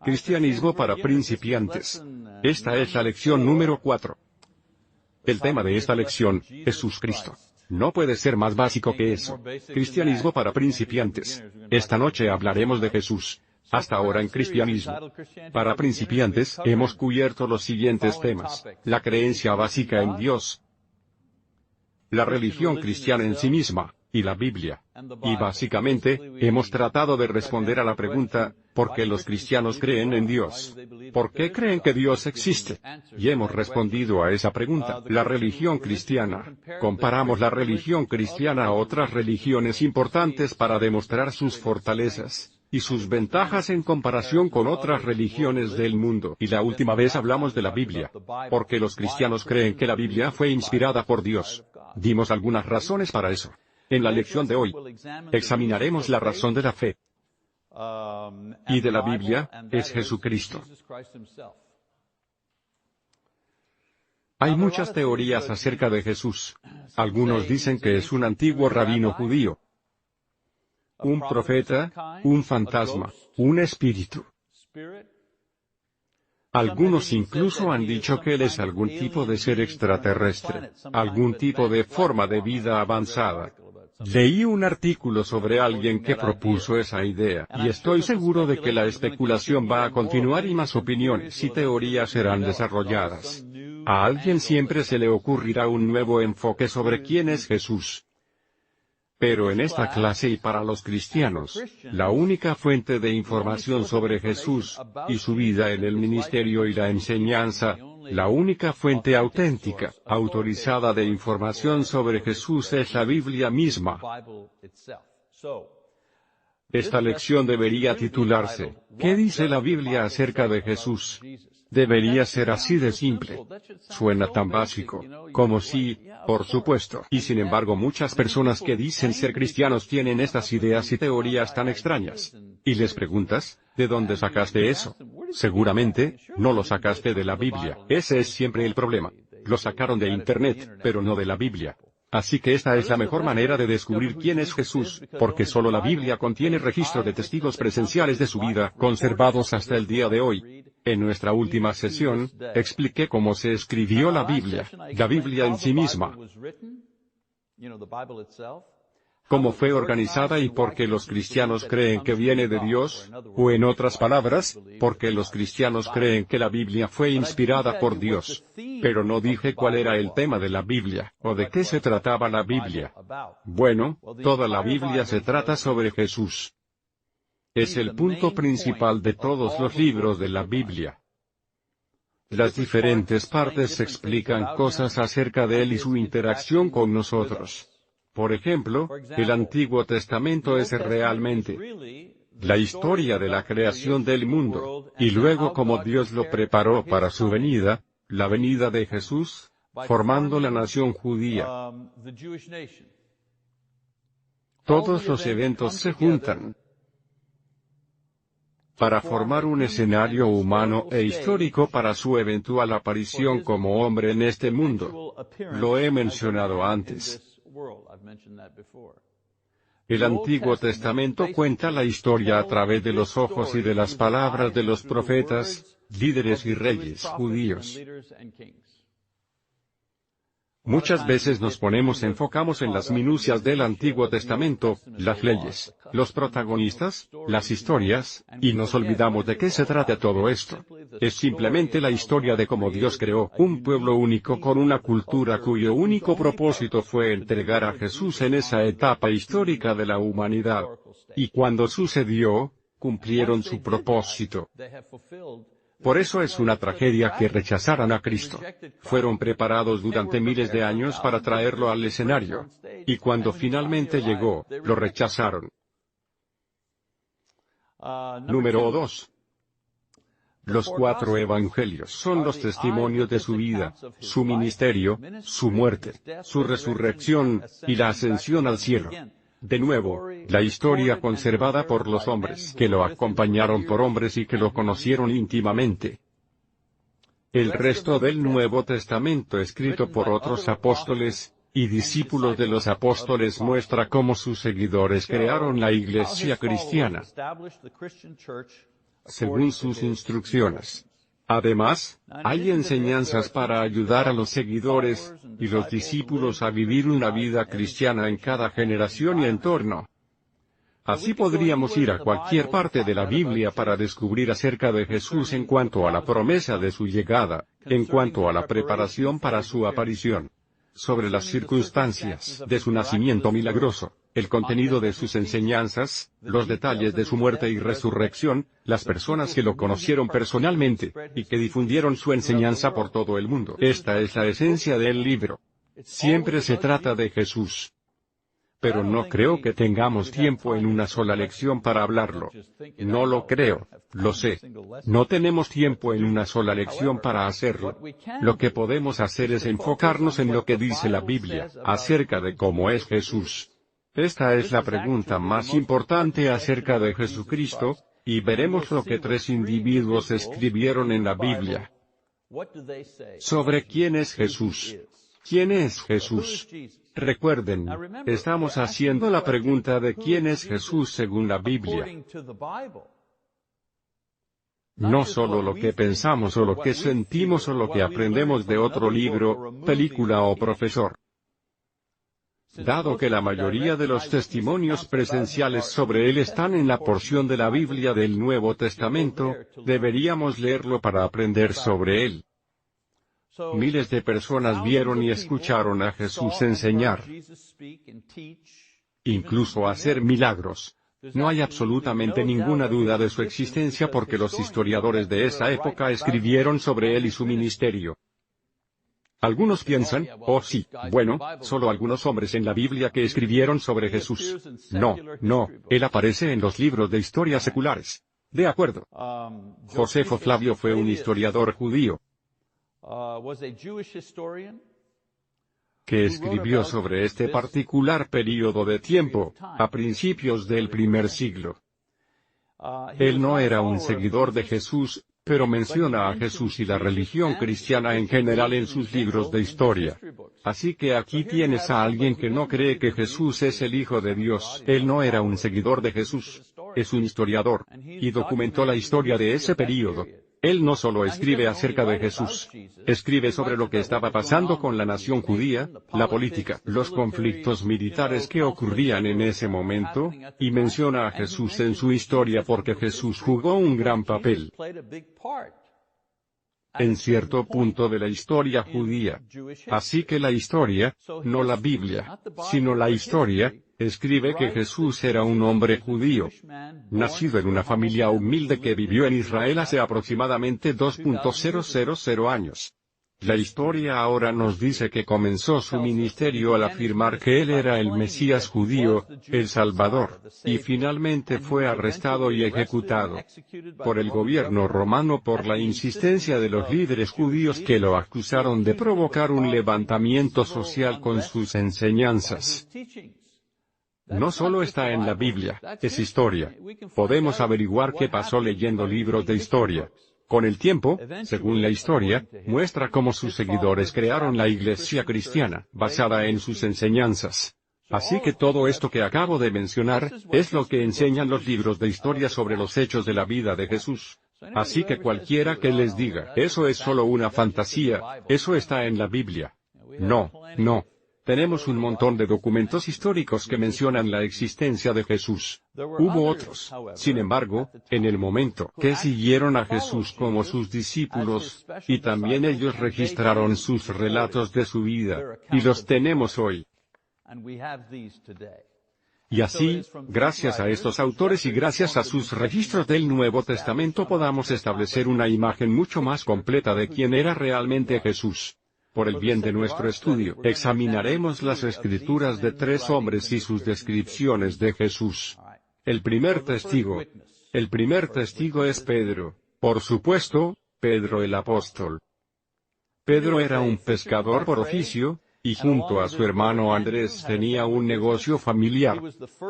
Cristianismo para principiantes. Esta es la lección número 4. El tema de esta lección, Jesús Cristo. No puede ser más básico que eso. Cristianismo para principiantes. Esta noche hablaremos de Jesús. Hasta ahora en Cristianismo para principiantes, hemos cubierto los siguientes temas: la creencia básica en Dios, la religión cristiana en sí misma, y la Biblia. Y básicamente, hemos tratado de responder a la pregunta, ¿por qué los cristianos creen en Dios? ¿Por qué creen que Dios existe? Y hemos respondido a esa pregunta. La religión cristiana. Comparamos la religión cristiana a otras religiones importantes para demostrar sus fortalezas y sus ventajas en comparación con otras religiones del mundo. Y la última vez hablamos de la Biblia. Porque los cristianos creen que la Biblia fue inspirada por Dios. Dimos algunas razones para eso. En la lección de hoy, examinaremos la razón de la fe. Y de la Biblia, es Jesucristo. Hay muchas teorías acerca de Jesús. Algunos dicen que es un antiguo rabino judío, un profeta, un fantasma, un espíritu. Algunos incluso han dicho que él es algún tipo de ser extraterrestre, algún tipo de forma de vida avanzada. Leí un artículo sobre alguien que propuso esa idea, y estoy seguro de que la especulación va a continuar y más opiniones y teorías serán desarrolladas. A alguien siempre se le ocurrirá un nuevo enfoque sobre quién es Jesús. Pero en esta clase y para los cristianos, la única fuente de información sobre Jesús, y su vida en el ministerio y la enseñanza, la única fuente auténtica, autorizada de información sobre Jesús es la Biblia misma. Esta lección debería titularse, ¿qué dice la Biblia acerca de Jesús? Debería ser así de simple. Suena tan básico, como si, por supuesto. Y sin embargo muchas personas que dicen ser cristianos tienen estas ideas y teorías tan extrañas. Y les preguntas, ¿de dónde sacaste eso? Seguramente, no lo sacaste de la Biblia. Ese es siempre el problema. Lo sacaron de Internet, pero no de la Biblia. Así que esta es la mejor manera de descubrir quién es Jesús, porque solo la Biblia contiene registro de testigos presenciales de su vida, conservados hasta el día de hoy. En nuestra última sesión, expliqué cómo se escribió la Biblia en sí misma, cómo fue organizada y por qué los cristianos creen que viene de Dios, o en otras palabras, por qué los cristianos creen que la Biblia fue inspirada por Dios. Pero no dije cuál era el tema de la Biblia, o de qué se trataba la Biblia. Bueno, toda la Biblia se trata sobre Jesús. Es el punto principal de todos los libros de la Biblia. Las diferentes partes explican cosas acerca de él y su interacción con nosotros. Por ejemplo, el Antiguo Testamento es realmente la historia de la creación del mundo, y luego cómo Dios lo preparó para su venida, la venida de Jesús, formando la nación judía. Todos los eventos se juntan para formar un escenario humano e histórico para su eventual aparición como hombre en este mundo. Lo he mencionado antes. El Antiguo Testamento cuenta la historia a través de los ojos y de las palabras de los profetas, líderes y reyes judíos. Muchas veces nos enfocamos en las minucias del Antiguo Testamento, las leyes, los protagonistas, las historias, y nos olvidamos de qué se trata todo esto. Es simplemente la historia de cómo Dios creó un pueblo único con una cultura cuyo único propósito fue entregar a Jesús en esa etapa histórica de la humanidad. Y cuando sucedió, cumplieron su propósito. Por eso es una tragedia que rechazaran a Cristo. Fueron preparados durante miles de años para traerlo al escenario. Y cuando finalmente llegó, lo rechazaron. Número 2. Los 4 evangelios son los testimonios de su vida, su ministerio, su muerte, su resurrección, y la ascensión al cielo. De nuevo, la historia conservada por los hombres que lo acompañaron por hombres y que lo conocieron íntimamente. El resto del Nuevo Testamento escrito por otros apóstoles y discípulos de los apóstoles muestra cómo sus seguidores crearon la iglesia cristiana. según sus instrucciones. Además, hay enseñanzas para ayudar a los seguidores y los discípulos a vivir una vida cristiana en cada generación y entorno. Así podríamos ir a cualquier parte de la Biblia para descubrir acerca de Jesús en cuanto a la promesa de su llegada, en cuanto a la preparación para su aparición, sobre las circunstancias de su nacimiento milagroso, el contenido de sus enseñanzas, los detalles de su muerte y resurrección, las personas que lo conocieron personalmente, y que difundieron su enseñanza por todo el mundo. Esta es la esencia del libro. Siempre se trata de Jesús. Pero no creo que tengamos tiempo en una sola lección para hablarlo. No lo creo, lo sé. No tenemos tiempo en una sola lección para hacerlo. Lo que podemos hacer es enfocarnos en lo que dice la Biblia, acerca de cómo es Jesús. Esta es la pregunta más importante acerca de Jesucristo, y veremos lo que 3 individuos escribieron en la Biblia. Sobre quién es Jesús. ¿Quién es Jesús? Recuerden, estamos haciendo la pregunta de quién es Jesús según la Biblia. No solo lo que pensamos o lo que sentimos o lo que aprendemos de otro libro, película o profesor. Dado que la mayoría de los testimonios presenciales sobre él están en la porción de la Biblia del Nuevo Testamento, deberíamos leerlo para aprender sobre él. Miles de personas vieron y escucharon a Jesús enseñar, incluso hacer milagros. No hay absolutamente ninguna duda de su existencia porque los historiadores de esa época escribieron sobre él y su ministerio. Algunos piensan, oh sí, bueno, solo algunos hombres en la Biblia que escribieron sobre Jesús. No, él aparece en los libros de historia seculares. De acuerdo. Josefo Flavio fue un historiador judío que escribió sobre este particular período de tiempo, a principios del primer siglo. Él no era un seguidor de Jesús, pero menciona a Jesús y la religión cristiana en general en sus libros de historia. Así que aquí tienes a alguien que no cree que Jesús es el Hijo de Dios. Él no era un seguidor de Jesús. Es un historiador, y documentó la historia de ese período. Él no solo escribe acerca de Jesús, escribe sobre lo que estaba pasando con la nación judía, la política, los conflictos militares que ocurrían en ese momento, y menciona a Jesús en su historia porque Jesús jugó un gran papel en cierto punto de la historia judía. Así que la historia, no la Biblia, sino la historia, escribe que Jesús era un hombre judío, nacido en una familia humilde que vivió en Israel hace aproximadamente 2.000 años. La historia ahora nos dice que comenzó su ministerio al afirmar que él era el Mesías judío, el Salvador, y finalmente fue arrestado y ejecutado por el gobierno romano por la insistencia de los líderes judíos que lo acusaron de provocar un levantamiento social con sus enseñanzas. No solo está en la Biblia, es historia. Podemos averiguar qué pasó leyendo libros de historia. Con el tiempo, según la historia, muestra cómo sus seguidores crearon la iglesia cristiana, basada en sus enseñanzas. Así que todo esto que acabo de mencionar, es lo que enseñan los libros de historia sobre los hechos de la vida de Jesús. Así que cualquiera que les diga, eso es solo una fantasía, eso está en la Biblia. No. Tenemos un montón de documentos históricos que mencionan la existencia de Jesús. Hubo otros, sin embargo, en el momento que siguieron a Jesús como sus discípulos, y también ellos registraron sus relatos de su vida, y los tenemos hoy. Y así, gracias a estos autores y gracias a sus registros del Nuevo Testamento podamos establecer una imagen mucho más completa de quién era realmente Jesús. Por el bien de nuestro estudio, examinaremos las escrituras de 3 hombres y sus descripciones de Jesús. El primer testigo es Pedro. Por supuesto, Pedro el apóstol. Pedro era un pescador por oficio, y junto a su hermano Andrés tenía un negocio familiar.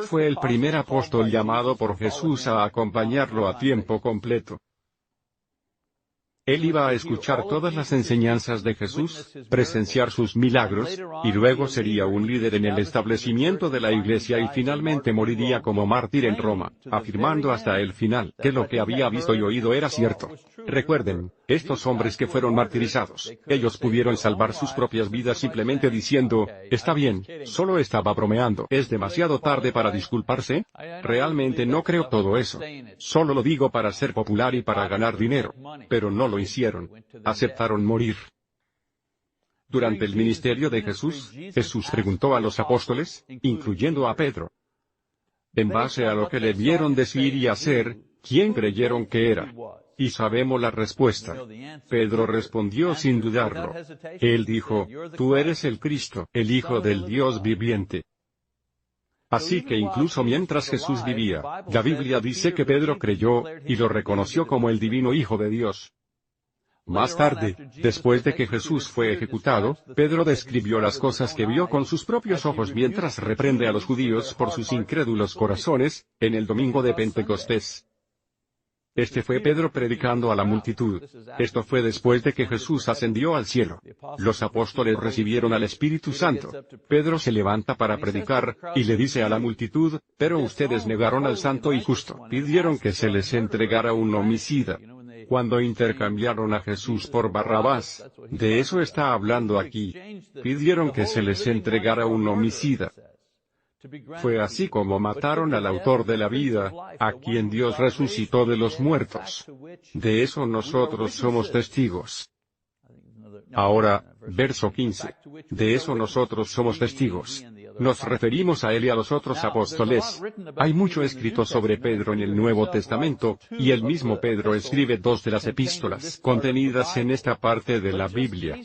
Fue el primer apóstol llamado por Jesús a acompañarlo a tiempo completo. Él iba a escuchar todas las enseñanzas de Jesús, presenciar sus milagros, y luego sería un líder en el establecimiento de la iglesia y finalmente moriría como mártir en Roma, afirmando hasta el final que lo que había visto y oído era cierto. Recuerden, estos hombres que fueron martirizados, ellos pudieron salvar sus propias vidas simplemente diciendo, está bien, solo estaba bromeando. ¿Es demasiado tarde para disculparse? Realmente no creo todo eso. Solo lo digo para ser popular y para ganar dinero. Pero no lo hicieron. Aceptaron morir. Durante el ministerio de Jesús, Jesús preguntó a los apóstoles, incluyendo a Pedro, en base a lo que le vieron decir y hacer, ¿quién creyeron que era? Y sabemos la respuesta. Pedro respondió sin dudarlo. Él dijo, tú eres el Cristo, el Hijo del Dios viviente. Así que incluso mientras Jesús vivía, la Biblia dice que Pedro creyó, y lo reconoció como el divino Hijo de Dios. Más tarde, después de que Jesús fue ejecutado, Pedro describió las cosas que vio con sus propios ojos mientras reprende a los judíos por sus incrédulos corazones, en el domingo de Pentecostés. Este fue Pedro predicando a la multitud. Esto fue después de que Jesús ascendió al cielo. Los apóstoles recibieron al Espíritu Santo. Pedro se levanta para predicar, y le dice a la multitud, pero ustedes negaron al Santo y Justo. Pidieron que se les entregara un homicida. Cuando intercambiaron a Jesús por Barrabás, de eso está hablando aquí. Pidieron que se les entregara un homicida. Fue así como mataron al autor de la vida, a quien Dios resucitó de los muertos. De eso nosotros somos testigos. Ahora, verso 15. De eso nosotros somos testigos. Nos referimos a él y a los otros apóstoles. Hay mucho escrito sobre Pedro en el Nuevo Testamento, y el mismo Pedro escribe 2 de las epístolas contenidas en esta parte de la Biblia.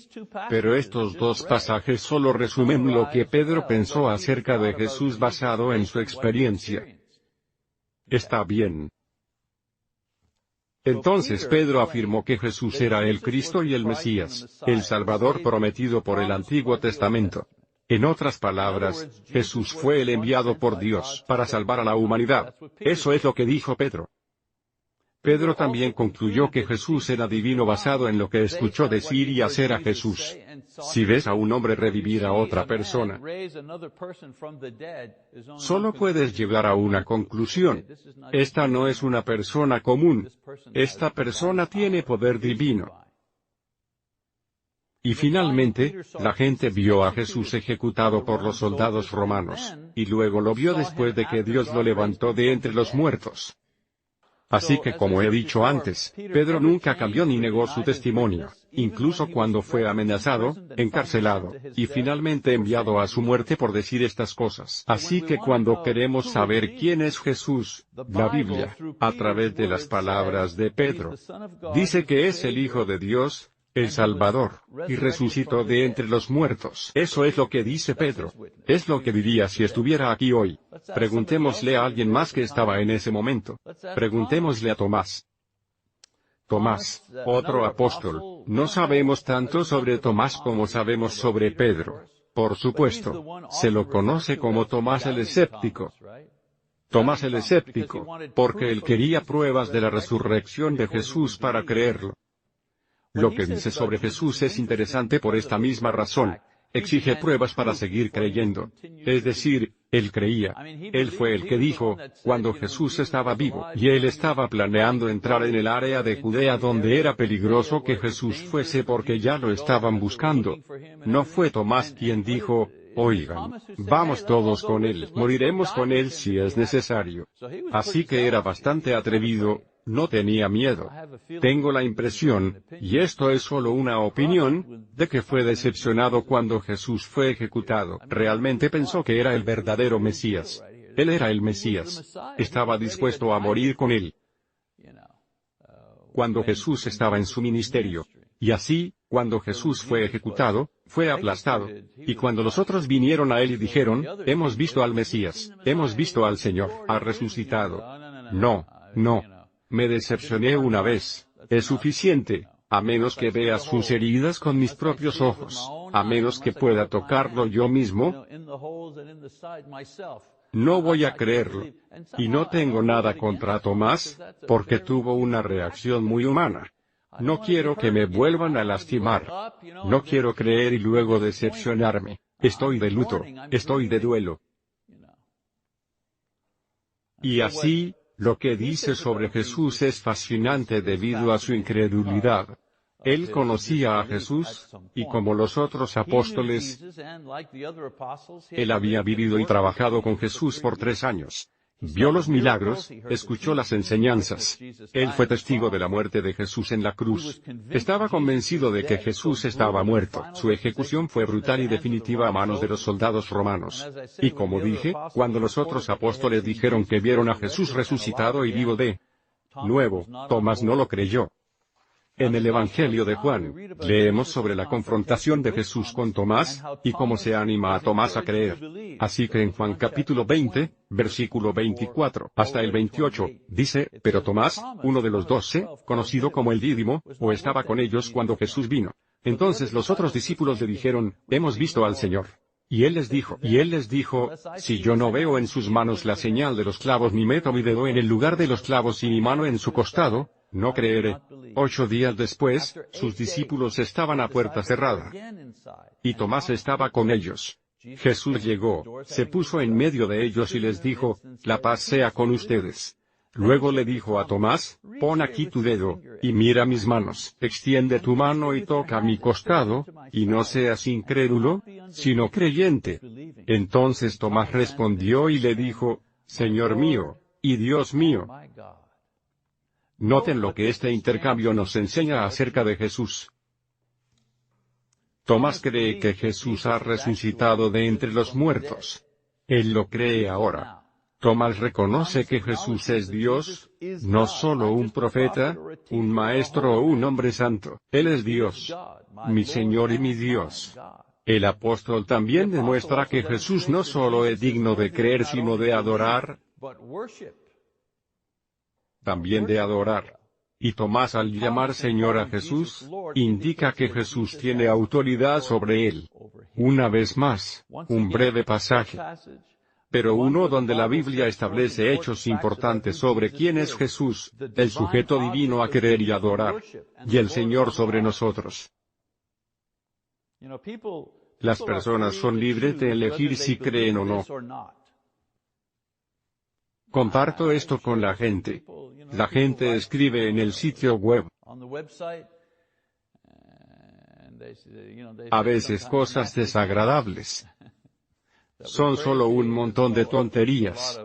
Pero estos 2 pasajes solo resumen lo que Pedro pensó acerca de Jesús basado en su experiencia. Está bien. Entonces Pedro afirmó que Jesús era el Cristo y el Mesías, el Salvador prometido por el Antiguo Testamento. En otras palabras, Jesús fue el enviado por Dios para salvar a la humanidad. Eso es lo que dijo Pedro. Pedro también concluyó que Jesús era divino basado en lo que escuchó decir y hacer a Jesús. Si ves a un hombre revivir a otra persona, solo puedes llegar a una conclusión. Esta no es una persona común. Esta persona tiene poder divino. Y finalmente, la gente vio a Jesús ejecutado por los soldados romanos, y luego lo vio después de que Dios lo levantó de entre los muertos. Así que como he dicho antes, Pedro nunca cambió ni negó su testimonio, incluso cuando fue amenazado, encarcelado, y finalmente enviado a su muerte por decir estas cosas. Así que cuando queremos saber quién es Jesús, la Biblia, a través de las palabras de Pedro, dice que es el Hijo de Dios, el Salvador, y resucitó de entre los muertos. Eso es lo que dice Pedro. Es lo que diría si estuviera aquí hoy. Preguntémosle a alguien más que estaba en ese momento. Preguntémosle a Tomás. Tomás, otro apóstol. No sabemos tanto sobre Tomás como sabemos sobre Pedro. Por supuesto, se lo conoce como Tomás el escéptico. Tomás el escéptico, porque él quería pruebas de la resurrección de Jesús para creerlo. Lo que dice sobre Jesús es interesante por esta misma razón. Exige pruebas para seguir creyendo. Es decir, él creía. Él fue el que dijo, cuando Jesús estaba vivo, y él estaba planeando entrar en el área de Judea donde era peligroso que Jesús fuese porque ya lo estaban buscando. No fue Tomás quien dijo, oigan, vamos todos con él, moriremos con él si es necesario. Así que era bastante atrevido. No tenía miedo. Tengo la impresión, y esto es solo una opinión, de que fue decepcionado cuando Jesús fue ejecutado. Realmente pensó que era el verdadero Mesías. Él era el Mesías. Estaba dispuesto a morir con él. Cuando Jesús estaba en su ministerio. Y así, cuando Jesús fue ejecutado, fue aplastado. Y cuando los otros vinieron a él y dijeron, hemos visto al Mesías, hemos visto al Señor, ha resucitado. No. Me decepcioné una vez. Es suficiente, a menos que vea sus heridas con mis propios ojos, a menos que pueda tocarlo yo mismo. No voy a creerlo. Y no tengo nada contra Tomás, porque tuvo una reacción muy humana. No quiero que me vuelvan a lastimar. No quiero creer y luego decepcionarme. Estoy de luto, estoy de duelo. Y así, lo que dice sobre Jesús es fascinante debido a su incredulidad. Él conocía a Jesús, y como los otros apóstoles, él había vivido y trabajado con Jesús por 3 años. Vio los milagros, escuchó las enseñanzas. Él fue testigo de la muerte de Jesús en la cruz. Estaba convencido de que Jesús estaba muerto. Su ejecución fue brutal y definitiva a manos de los soldados romanos. Y como dije, cuando los otros apóstoles dijeron que vieron a Jesús resucitado y vivo de nuevo, Tomás no lo creyó. En el Evangelio de Juan, leemos sobre la confrontación de Jesús con Tomás, y cómo se anima a Tomás a creer. Así que en Juan capítulo 20, versículo 24, hasta el 28, dice, pero Tomás, uno de los 12, conocido como el Dídimo, estaba con ellos cuando Jesús vino. Entonces los otros discípulos le dijeron, hemos visto al Señor. Y él les dijo, si yo no veo en sus manos la señal de los clavos ni meto mi dedo en el lugar de los clavos y mi mano en su costado, no creeré. 8 días después, sus discípulos estaban a puerta cerrada. Y Tomás estaba con ellos. Jesús llegó, se puso en medio de ellos y les dijo, la paz sea con ustedes. Luego le dijo a Tomás, pon aquí tu dedo, y mira mis manos. Extiende tu mano y toca mi costado, y no seas incrédulo, sino creyente. Entonces Tomás respondió y le dijo, Señor mío, y Dios mío. Noten lo que este intercambio nos enseña acerca de Jesús. Tomás cree que Jesús ha resucitado de entre los muertos. Él lo cree ahora. Tomás reconoce que Jesús es Dios, no solo un profeta, un maestro o un hombre santo. Él es Dios, mi Señor y mi Dios. El apóstol también demuestra que Jesús no solo es digno de creer sino de adorar, también de adorar. Y Tomás al llamar Señor a Jesús, indica que Jesús tiene autoridad sobre él. Una vez más, un breve pasaje, pero uno donde la Biblia establece hechos importantes sobre quién es Jesús, el sujeto divino a creer y adorar, y el Señor sobre nosotros. Las personas son libres de elegir si creen o no. Comparto esto con la gente. La gente escribe en el sitio web a veces cosas desagradables. Son solo un montón de tonterías.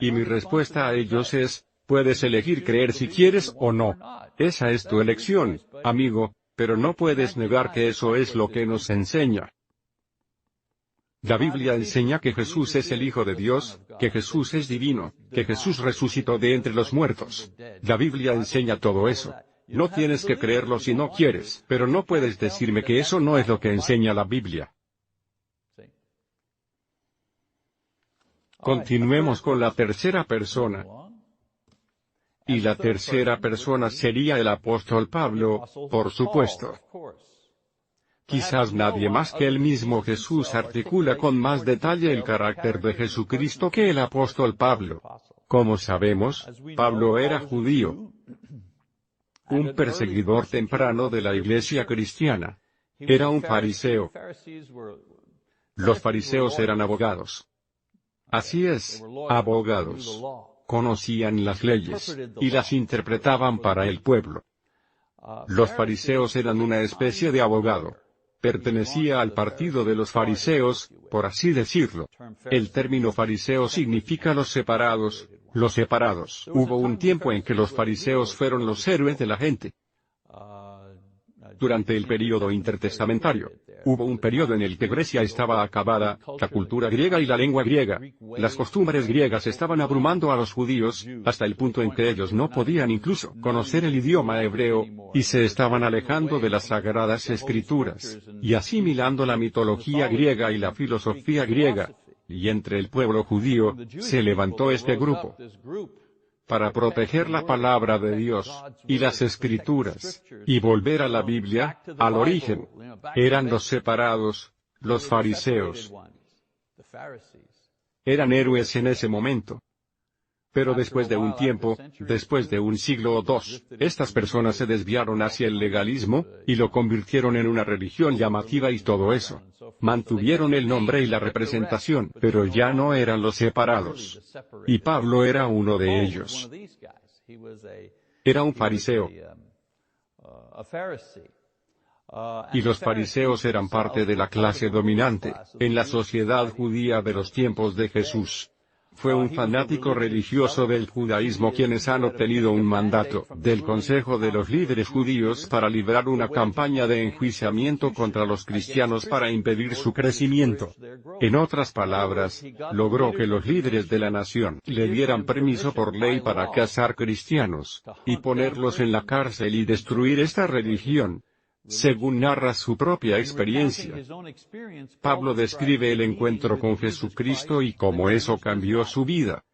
Y mi respuesta a ellos es, puedes elegir creer si quieres o no. Esa es tu elección, amigo, pero no puedes negar que eso es lo que nos enseña. La Biblia enseña que Jesús es el Hijo de Dios, que Jesús es divino, que Jesús resucitó de entre los muertos. La Biblia enseña todo eso. No tienes que creerlo si no quieres, pero no puedes decirme que eso no es lo que enseña la Biblia. Continuemos con la tercera persona. Y la tercera persona sería el apóstol Pablo, por supuesto. Quizás nadie más que el mismo Jesús articula con más detalle el carácter de Jesucristo que el apóstol Pablo. Como sabemos, Pablo era judío, un perseguidor temprano de la iglesia cristiana. Era un fariseo. Los fariseos eran abogados. Así es, abogados. Conocían las leyes, y las interpretaban para el pueblo. Los fariseos eran una especie de abogado. Pertenecía al partido de los fariseos, por así decirlo. El término fariseo significa los separados, los separados. Hubo un tiempo en que los fariseos fueron los héroes de la gente. Durante el período intertestamentario, hubo un periodo en el que Grecia estaba acabada, la cultura griega y la lengua griega. Las costumbres griegas estaban abrumando a los judíos, hasta el punto en que ellos no podían incluso conocer el idioma hebreo, y se estaban alejando de las sagradas escrituras, y asimilando la mitología griega y la filosofía griega. Y entre el pueblo judío, se levantó este grupo para proteger la palabra de Dios, y las escrituras, y volver a la Biblia, al origen. Eran los separados, los fariseos. Eran héroes en ese momento. Pero después de un tiempo, después de un siglo o dos, estas personas se desviaron hacia el legalismo, y lo convirtieron en una religión llamativa y todo eso. Mantuvieron el nombre y la representación, pero ya no eran los separados. Y Pablo era uno de ellos. Era un fariseo. Y los fariseos eran parte de la clase dominante, en la sociedad judía de los tiempos de Jesús. Fue un fanático religioso del judaísmo quienes han obtenido un mandato del Consejo de los Líderes Judíos para librar una campaña de enjuiciamiento contra los cristianos para impedir su crecimiento. En otras palabras, logró que los líderes de la nación le dieran permiso por ley para cazar cristianos, y ponerlos en la cárcel y destruir esta religión. Según narra su propia experiencia, Pablo describe el encuentro con Jesucristo y cómo eso cambió su vida.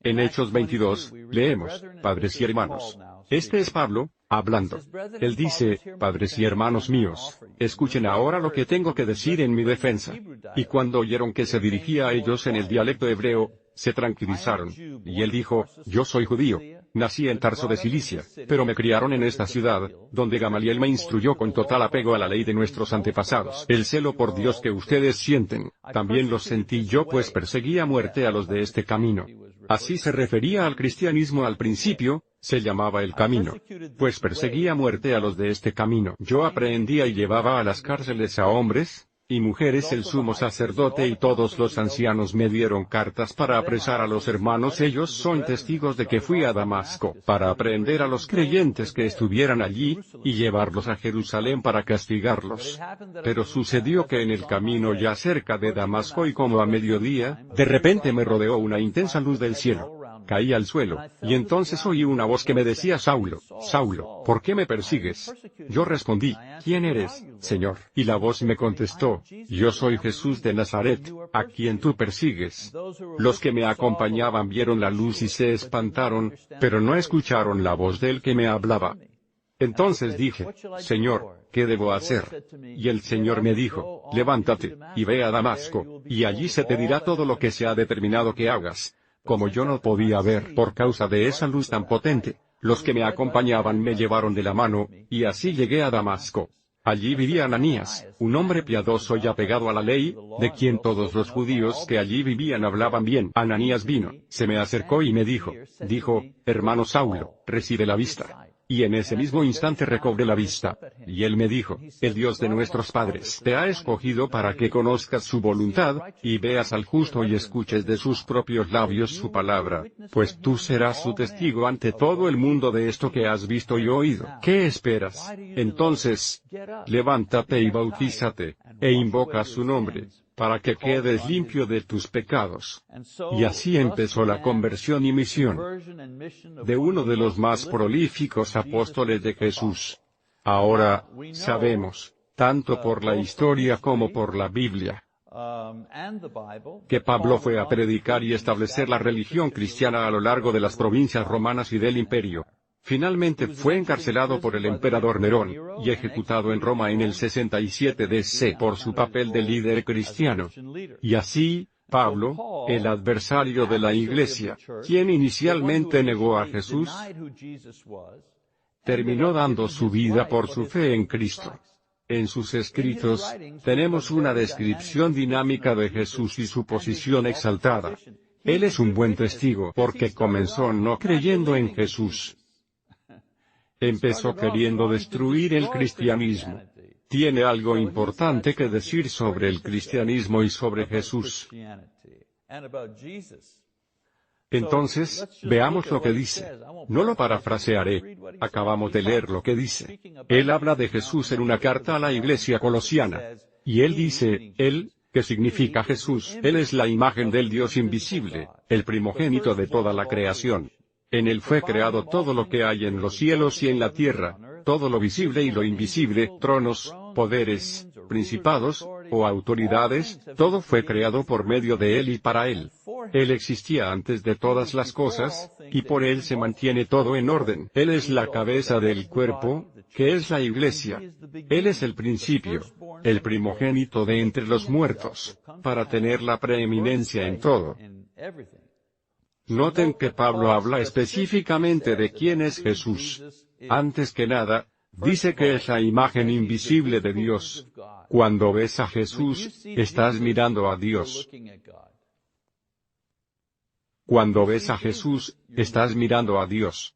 En Hechos 22, leemos, padres y hermanos. Este es Pablo, hablando. Él dice, padres y hermanos míos, escuchen ahora lo que tengo que decir en mi defensa. Y cuando oyeron que se dirigía a ellos en el dialecto hebreo, se tranquilizaron. Y él dijo, yo soy judío. Nací en Tarso de Cilicia, pero me criaron en esta ciudad, donde Gamaliel me instruyó con total apego a la ley de nuestros antepasados. El celo por Dios que ustedes sienten, también lo sentí yo pues perseguí a muerte a los de este camino. Así se refería al cristianismo al principio, se llamaba el camino. Pues perseguía a muerte a los de este camino. Yo aprehendía y llevaba a las cárceles a hombres y mujeres. El sumo sacerdote y todos los ancianos me dieron cartas para apresar a los hermanos. Ellos son testigos de que fui a Damasco para aprehender a los creyentes que estuvieran allí, y llevarlos a Jerusalén para castigarlos. Pero sucedió que en el camino ya cerca de Damasco y como a mediodía, de repente me rodeó una intensa luz del cielo. Caí al suelo, y entonces oí una voz que me decía Saulo, Saulo, ¿por qué me persigues? Yo respondí, ¿quién eres, Señor? Y la voz me contestó, yo soy Jesús de Nazaret, a quien tú persigues. Los que me acompañaban vieron la luz y se espantaron, pero no escucharon la voz del que me hablaba. Entonces dije, Señor, ¿qué debo hacer? Y el Señor me dijo, levántate, y ve a Damasco, y allí se te dirá todo lo que se ha determinado que hagas. Como yo no podía ver por causa de esa luz tan potente, los que me acompañaban me llevaron de la mano, y así llegué a Damasco. Allí vivía Ananías, un hombre piadoso y apegado a la ley, de quien todos los judíos que allí vivían hablaban bien. Ananías vino, se me acercó y me dijo, hermano Saulo, recibe la vista. Y en ese mismo instante recobré la vista. Y él me dijo, el Dios de nuestros padres te ha escogido para que conozcas su voluntad, y veas al justo y escuches de sus propios labios su palabra, pues tú serás su testigo ante todo el mundo de esto que has visto y oído. ¿Qué esperas? Entonces, levántate y bautízate, e invoca su nombre, para que quedes limpio de tus pecados. Y así empezó la conversión y misión de uno de los más prolíficos apóstoles de Jesús. Ahora, sabemos, tanto por la historia como por la Biblia, que Pablo fue a predicar y establecer la religión cristiana a lo largo de las provincias romanas y del imperio. Finalmente fue encarcelado por el emperador Nerón, y ejecutado en Roma en el 67 DC por su papel de líder cristiano. Y así, Pablo, el adversario de la Iglesia, quien inicialmente negó a Jesús, terminó dando su vida por su fe en Cristo. En sus escritos, tenemos una descripción dinámica de Jesús y su posición exaltada. Él es un buen testigo porque comenzó no creyendo en Jesús. Empezó queriendo destruir el cristianismo. Tiene algo importante que decir sobre el cristianismo y sobre Jesús. Entonces, veamos lo que dice. No lo parafrasearé. Acabamos de leer lo que dice. Él habla de Jesús en una carta a la iglesia colosiana. Y él dice, Él, que significa Jesús, Él es la imagen del Dios invisible, el primogénito de toda la creación. En Él fue creado todo lo que hay en los cielos y en la tierra, todo lo visible y lo invisible, tronos, poderes, principados, o autoridades, todo fue creado por medio de Él y para Él. Él existía antes de todas las cosas, y por Él se mantiene todo en orden. Él es la cabeza del cuerpo, que es la iglesia. Él es el principio, el primogénito de entre los muertos, para tener la preeminencia en todo. Noten que Pablo habla específicamente de quién es Jesús. Antes que nada, dice que es la imagen invisible de Dios. Cuando ves a Jesús, estás mirando a Dios. Cuando ves a Jesús, estás mirando a Dios.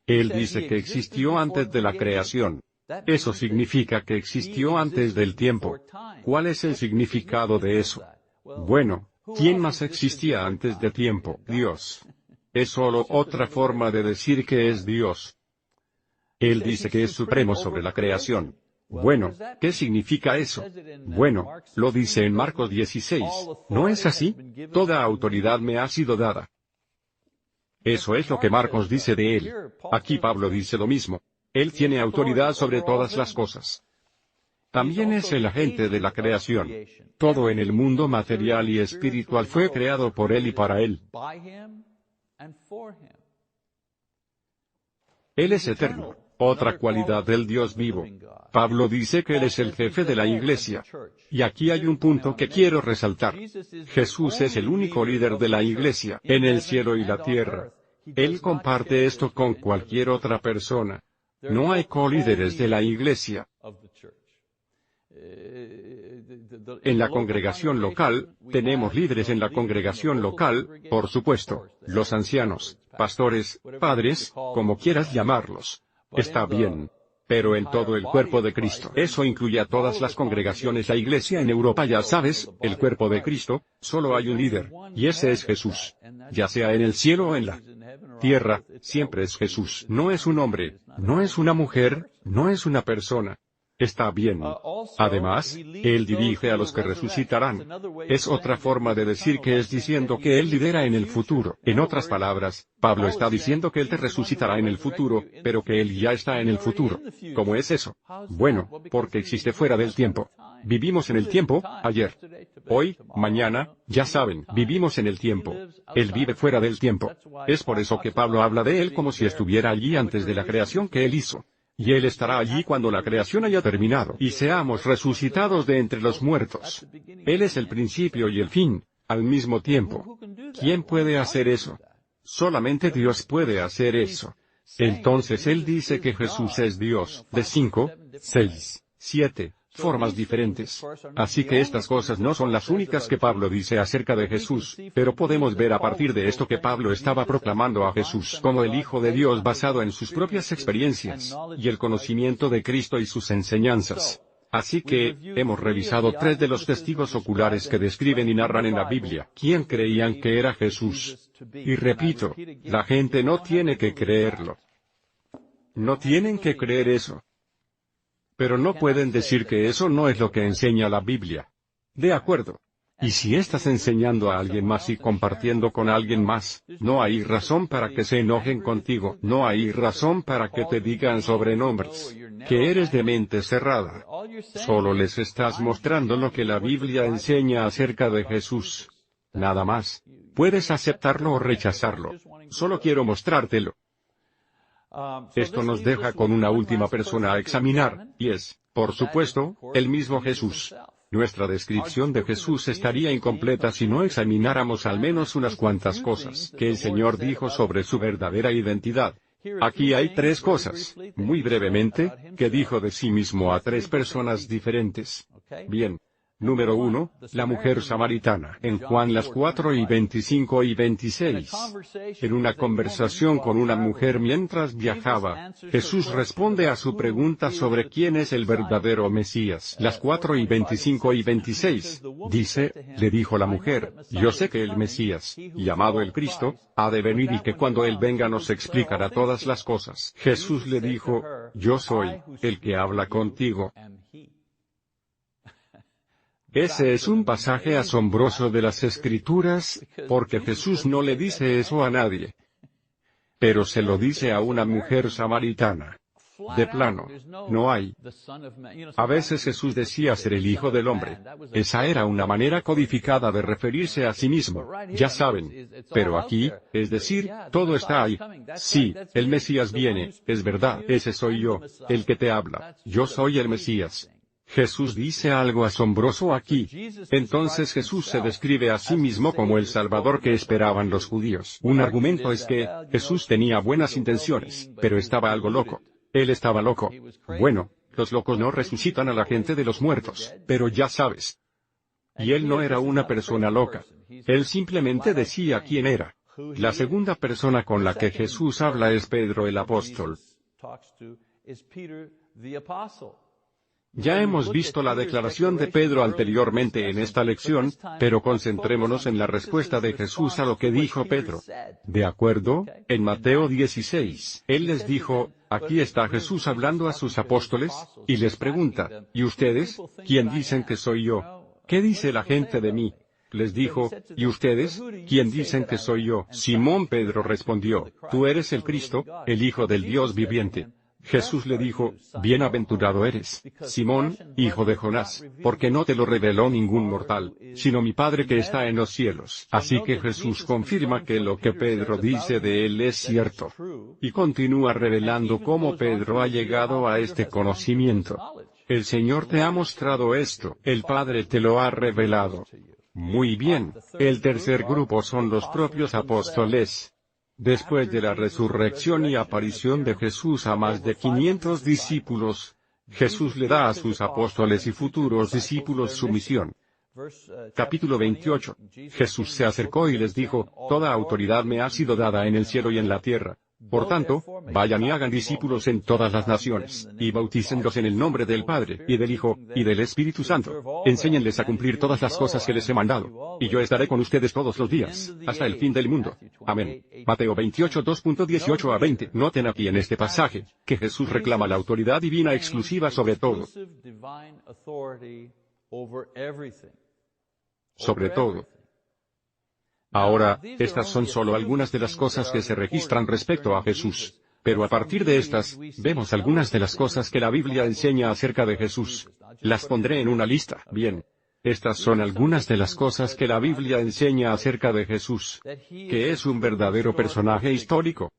Él dice que existió antes de la creación. Eso significa que existió antes del tiempo. ¿Cuál es el significado de eso? Bueno, ¿quién más existía antes de tiempo? Dios. Es solo otra forma de decir que es Dios. Él dice que es supremo sobre la creación. Bueno, ¿qué significa eso? Bueno, lo dice en Marcos 16, ¿no es así? Toda autoridad me ha sido dada. Eso es lo que Marcos dice de él. Aquí Pablo dice lo mismo. Él tiene autoridad sobre todas las cosas. También es el agente de la creación. Todo en el mundo material y espiritual fue creado por Él y para Él. Él es eterno, otra cualidad del Dios vivo. Pablo dice que Él es el jefe de la iglesia. Y aquí hay un punto que quiero resaltar. Jesús es el único líder de la iglesia, en el cielo y la tierra. Él comparte esto con cualquier otra persona. No hay colíderes de la iglesia. En la congregación local, tenemos líderes en la congregación local, por supuesto, los ancianos, pastores, padres, como quieras llamarlos. Está bien. Pero en todo el cuerpo de Cristo. Eso incluye a todas las congregaciones. La iglesia en Europa, ya sabes, el cuerpo de Cristo, solo hay un líder, y ese es Jesús. Ya sea en el cielo o en la tierra, siempre es Jesús. No es un hombre, no es una mujer, no es una persona. Está bien. Además, Él dirige a los que resucitarán. Es otra forma de decir que es diciendo que Él lidera en el futuro. En otras palabras, Pablo está diciendo que Él te resucitará en el futuro, pero que Él ya está en el futuro. ¿Cómo es eso? Bueno, porque existe fuera del tiempo. Vivimos en el tiempo, ayer, hoy, mañana, ya saben, vivimos en el tiempo. Él vive fuera del tiempo. Es por eso que Pablo habla de Él como si estuviera allí antes de la creación que Él hizo. Y Él estará allí cuando la creación haya terminado y seamos resucitados de entre los muertos. Él es el principio y el fin, al mismo tiempo. ¿Quién puede hacer eso? Solamente Dios puede hacer eso. Entonces Él dice que Jesús es Dios, de 5, 6, 7 formas diferentes. Así que estas cosas no son las únicas que Pablo dice acerca de Jesús, pero podemos ver a partir de esto que Pablo estaba proclamando a Jesús como el Hijo de Dios basado en sus propias experiencias, y el conocimiento de Cristo y sus enseñanzas. Así que, hemos revisado 3 de los testigos oculares que describen y narran en la Biblia quién creían que era Jesús. Y repito, la gente no tiene que creerlo. No tienen que creer eso. Pero no pueden decir que eso no es lo que enseña la Biblia. De acuerdo. Y si estás enseñando a alguien más y compartiendo con alguien más, no hay razón para que se enojen contigo, no hay razón para que te digan sobrenombres, que eres de mente cerrada. Solo les estás mostrando lo que la Biblia enseña acerca de Jesús. Nada más. Puedes aceptarlo o rechazarlo. Solo quiero mostrártelo. Esto nos deja con una última persona a examinar, y es, por supuesto, el mismo Jesús. Nuestra descripción de Jesús estaría incompleta si no examináramos al menos unas cuantas cosas que el Señor dijo sobre su verdadera identidad. Aquí hay 3 cosas, muy brevemente, que dijo de sí mismo a 3 personas diferentes. Bien. Número 1, la mujer samaritana, en Juan las 4 y 25 y 26. En una conversación con una mujer mientras viajaba, Jesús responde a su pregunta sobre quién es el verdadero Mesías. Las 4 y 25 y 26, dice, le dijo la mujer, yo sé que el Mesías, llamado el Cristo, ha de venir y que cuando Él venga nos explicará todas las cosas. Jesús le dijo, yo soy, el que habla contigo. Ese es un pasaje asombroso de las Escrituras, porque Jesús no le dice eso a nadie. Pero se lo dice a una mujer samaritana. De plano, no hay. A veces Jesús decía ser el Hijo del Hombre. Esa era una manera codificada de referirse a sí mismo, ya saben. Pero aquí, es decir, todo está ahí. Sí, el Mesías viene, es verdad, ese soy yo, el que te habla. Yo soy el Mesías. Jesús dice algo asombroso aquí. Entonces Jesús se describe a sí mismo como el Salvador que esperaban los judíos. Un argumento es que Jesús tenía buenas intenciones, pero estaba algo loco. Él estaba loco. Bueno, los locos no resucitan a la gente de los muertos, pero ya sabes. Y él no era una persona loca. Él simplemente decía quién era. La segunda persona con la que Jesús habla es Pedro el apóstol. Ya hemos visto la declaración de Pedro anteriormente en esta lección, pero concentrémonos en la respuesta de Jesús a lo que dijo Pedro. ¿De acuerdo? En Mateo 16, él les dijo, aquí está Jesús hablando a sus apóstoles, y les pregunta, ¿y ustedes, quién dicen que soy yo? ¿Qué dice la gente de mí? Les dijo, ¿y ustedes, quién dicen que soy yo? Simón Pedro respondió, tú eres el Cristo, el Hijo del Dios viviente. Jesús le dijo, bienaventurado eres, Simón, hijo de Jonás, porque no te lo reveló ningún mortal, sino mi Padre que está en los cielos. Así que Jesús confirma que lo que Pedro dice de él es cierto. Y continúa revelando cómo Pedro ha llegado a este conocimiento. El Señor te ha mostrado esto, el Padre te lo ha revelado. Muy bien, el tercer grupo son los propios apóstoles. Después de la resurrección y aparición de Jesús a más de 500 discípulos, Jesús le da a sus apóstoles y futuros discípulos su misión. Capítulo 28. Jesús se acercó y les dijo, toda autoridad me ha sido dada en el cielo y en la tierra. Por tanto, vayan y hagan discípulos en todas las naciones, y bautícenlos en el nombre del Padre, y del Hijo, y del Espíritu Santo. Enséñenles a cumplir todas las cosas que les he mandado. Y yo estaré con ustedes todos los días, hasta el fin del mundo. Amén. Mateo 28, 2.18 a 20. Noten aquí en este pasaje, que Jesús reclama la autoridad divina exclusiva sobre todo. Sobre todo. Ahora, estas son solo algunas de las cosas que se registran respecto a Jesús. Pero a partir de estas, vemos algunas de las cosas que la Biblia enseña acerca de Jesús. Las pondré en una lista. Bien. Estas son algunas de las cosas que la Biblia enseña acerca de Jesús. Que es un verdadero personaje histórico.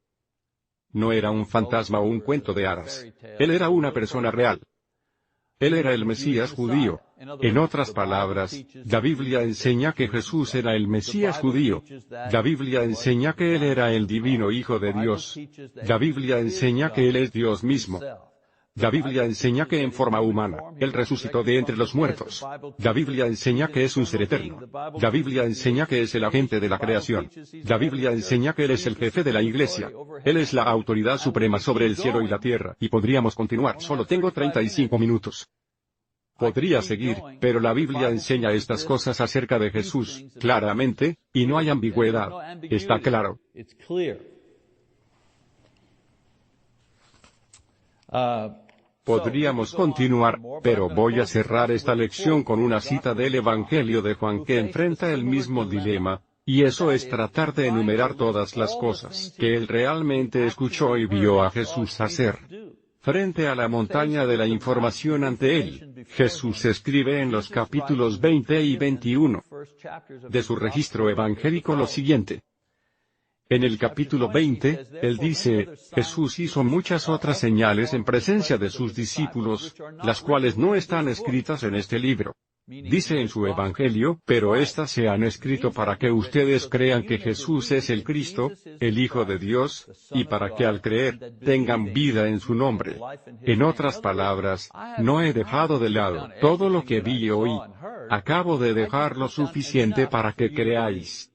No era un fantasma o un cuento de hadas. Él era una persona real. Él era el Mesías judío. En otras palabras, la Biblia enseña que Jesús era el Mesías judío. La Biblia enseña que Él era el divino Hijo de Dios. La Biblia enseña que Él es Dios mismo. La Biblia enseña que en forma humana, Él resucitó de entre los muertos. La Biblia enseña que es un ser eterno. La Biblia enseña que es el agente de la creación. La Biblia enseña que Él es el jefe de la iglesia. Él es la autoridad suprema sobre el cielo y la tierra. Y podríamos continuar. Solo tengo 35 minutos. Podría seguir, pero la Biblia enseña estas cosas acerca de Jesús, claramente, y no hay ambigüedad. Está claro. Podríamos continuar, pero voy a cerrar esta lección con una cita del Evangelio de Juan que enfrenta el mismo dilema, y eso es tratar de enumerar todas las cosas que él realmente escuchó y vio a Jesús hacer. Frente a la montaña de la información ante él, Jesús escribe en los capítulos 20 y 21 de su registro evangélico lo siguiente. En el capítulo 20, él dice, Jesús hizo muchas otras señales en presencia de sus discípulos, las cuales no están escritas en este libro. Dice en su Evangelio, pero éstas se han escrito para que ustedes crean que Jesús es el Cristo, el Hijo de Dios, y para que al creer, tengan vida en su nombre. En otras palabras, no he dejado de lado todo lo que vi y oí. Acabo de dejar lo suficiente para que creáis.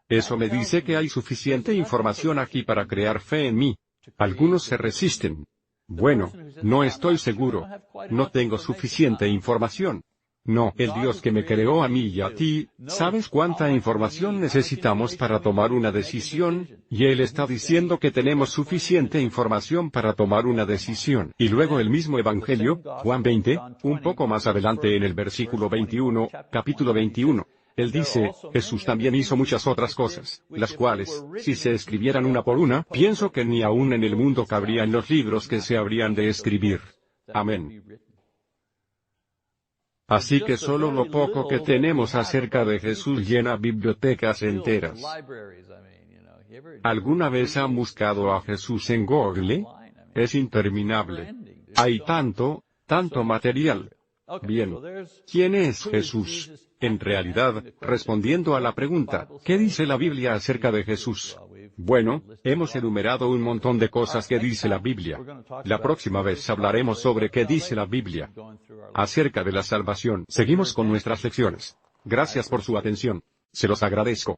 Eso me dice que hay suficiente información aquí para crear fe en mí. Algunos se resisten. Bueno, no estoy seguro. No tengo suficiente información. No, el Dios que me creó a mí y a ti, ¿sabes cuánta información necesitamos para tomar una decisión? Y Él está diciendo que tenemos suficiente información para tomar una decisión. Y luego el mismo Evangelio, Juan 20, un poco más adelante en el versículo 21, capítulo 21. Él dice, Jesús también hizo muchas otras cosas, las cuales, si se escribieran una por una, pienso que ni aún en el mundo cabrían los libros que se habrían de escribir. Amén. Así que solo lo poco que tenemos acerca de Jesús llena bibliotecas enteras. ¿Alguna vez han buscado a Jesús en Google? Es interminable. Hay tanto. tanto material. Bien. ¿Quién es Jesús? En realidad, respondiendo a la pregunta, ¿qué dice la Biblia acerca de Jesús? Bueno, hemos enumerado un montón de cosas que dice la Biblia. La próxima vez hablaremos sobre qué dice la Biblia acerca de la salvación. Seguimos con nuestras lecciones. Gracias por su atención. Se los agradezco.